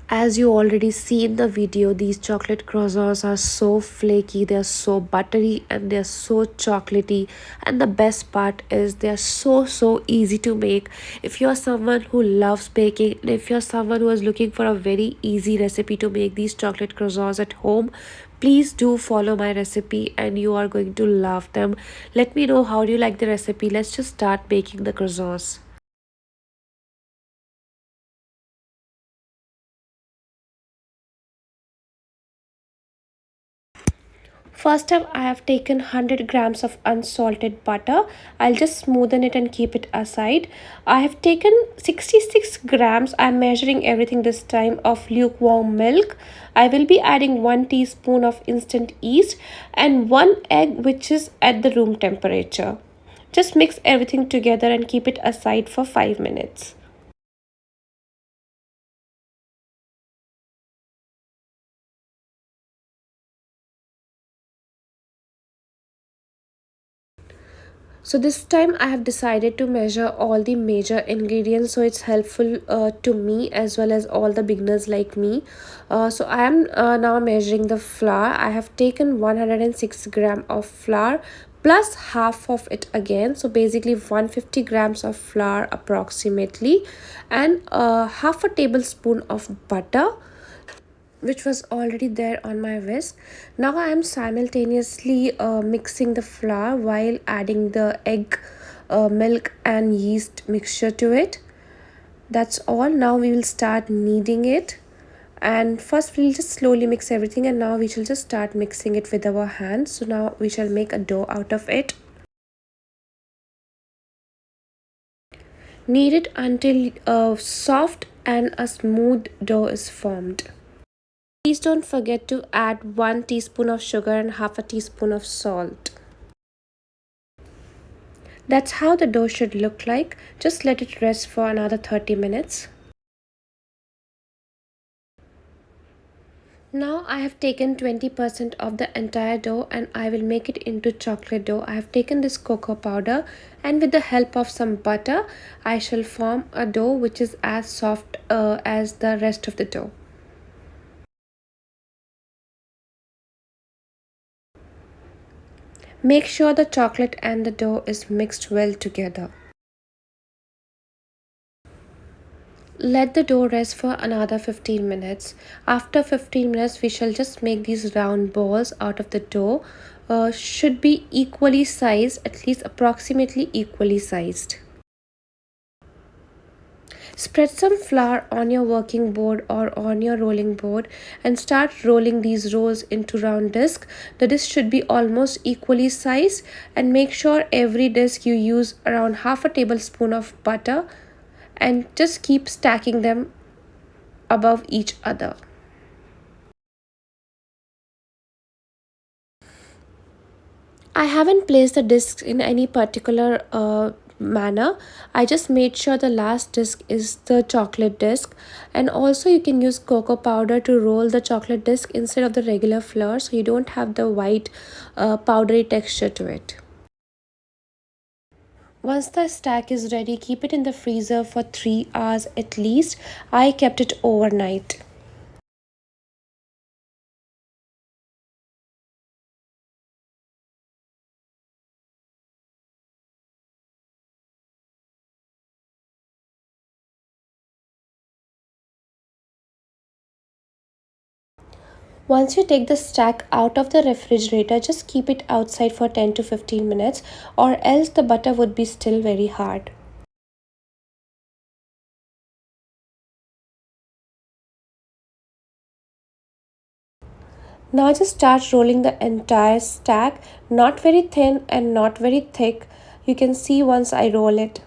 As you already see in the video, these chocolate croissants are so flaky, they're so buttery, and they're so chocolatey. And the best part is they're so easy to make. If you're someone who loves baking, and if you're someone who is looking for a very easy recipe to make these chocolate croissants at home, please do follow my recipe and you are going to love them. Let me know how do you like the recipe. Let's just start making the croissants. First up, I have taken 100 grams of unsalted butter. I'll just smoothen it and keep it aside. I have taken 66 grams, I'm measuring everything this time, of lukewarm milk. I will be adding 1 teaspoon of instant yeast and 1 egg which is at the room temperature. Just mix everything together and keep it aside for 5 minutes. So this time I have decided to measure all the major ingredients so it's helpful to me as well as all the beginners like me. So I am now measuring the flour. I have taken 106 gram of flour plus half of it again. So basically 150 grams of flour approximately, and half a tablespoon of butter which was already there on my whisk. Now I am simultaneously mixing the flour while adding the egg, milk and yeast mixture to it. That's all. Now we will start kneading it. And first we'll just slowly mix everything, and now we shall just start mixing it with our hands. So now we shall make a dough out of it. Knead it until soft and a smooth dough is formed. Please don't forget to add 1 teaspoon of sugar and half a teaspoon of salt. That's how the dough should look like. Just let it rest for another 30 minutes. Now I have taken 20% of the entire dough and I will make it into chocolate dough. I have taken this cocoa powder and with the help of some butter, I shall form a dough which is as soft as the rest of the dough. Make sure the chocolate and the dough is mixed well together. Let the dough rest for another 15 minutes. After 15 minutes, we shall just make these round balls out of the dough. Should be equally sized, at least approximately equally sized. Spread some flour on your working board or on your rolling board and start rolling these rolls into round disc. The disc should be almost equally sized, and make sure every disc you use around half a tablespoon of butter and just keep stacking them above each other. I haven't placed the discs in any particular manner. I just made sure the last disc is the chocolate disc, and also you can use cocoa powder to roll the chocolate disc instead of the regular flour so you don't have the white powdery texture to it. Once the stack is ready, keep it in the freezer for 3 hours at least. I kept it overnight. Once you take the stack out of the refrigerator, just keep it outside for 10 to 15 minutes, or else the butter would be still very hard. Now just start rolling the entire stack, not very thin and not very thick. You can see once I roll it.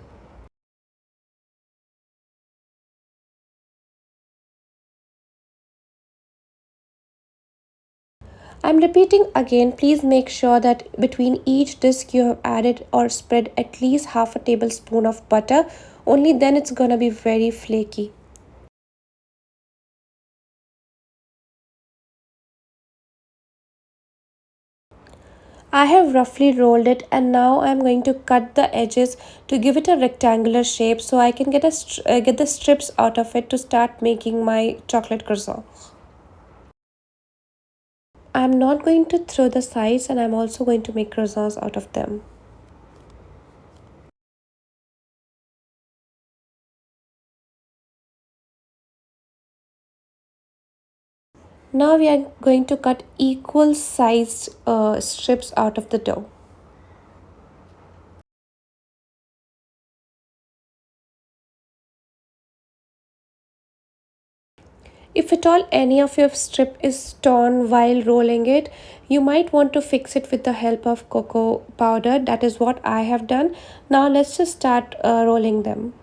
I'm repeating again, please make sure that between each disc you have added or spread at least half a tablespoon of butter. Only then it's gonna be very flaky. I have roughly rolled it, and now I'm going to cut the edges to give it a rectangular shape so I can get the strips out of it to start making my chocolate croissant. I'm not going to throw the sides, and I'm also going to make croissants out of them. Now we are going to cut equal sized strips out of the dough. If at all any of your strip is torn while rolling it, you might want to fix it with the help of cocoa powder. That is what I have done. Now let's just start rolling them.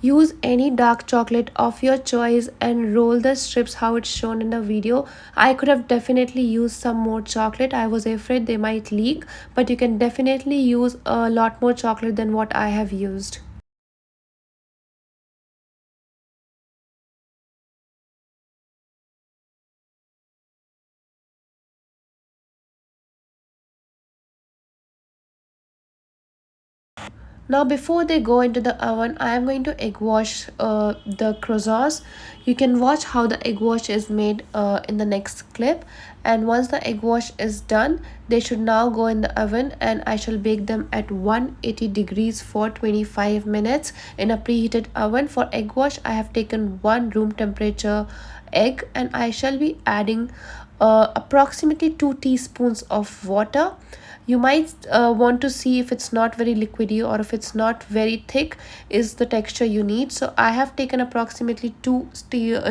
Use any dark chocolate of your choice and roll the strips how it's shown in the video. I could have definitely used some more chocolate. I was afraid they might leak, but you can definitely use a lot more chocolate than what I have used. Now before they go into the oven, I am going to egg wash the croissants. You can watch how the egg wash is made in the next clip. And once the egg wash is done, they should now go in the oven, and I shall bake them at 180 degrees for 25 minutes in a preheated oven. For egg wash, I have taken one room temperature egg, and I shall be adding approximately 2 teaspoons of water. You might want to see if it's not very liquidy or if it's not very thick is the texture you need. So I have taken approximately 2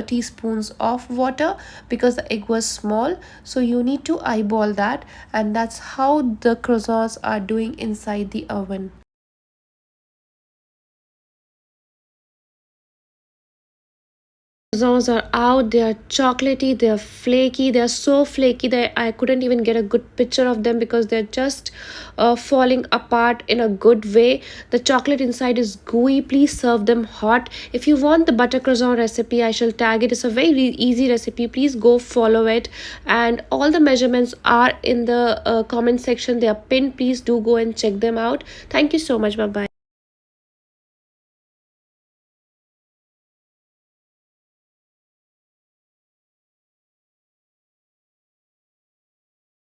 teaspoons of water because the egg was small, so you need to eyeball that, and that's how the croissants are doing inside the oven. Croissants are out, they are chocolatey, they are flaky, they are so flaky that I couldn't even get a good picture of them because they're just falling apart in a good way. The chocolate inside is gooey. Please serve them hot. If you want the butter croissant recipe, I shall tag it. It's a very easy recipe. Please go follow it. And all the measurements are in the comment section, they are pinned. Please do go and check them out. Thank you so much. Bye bye.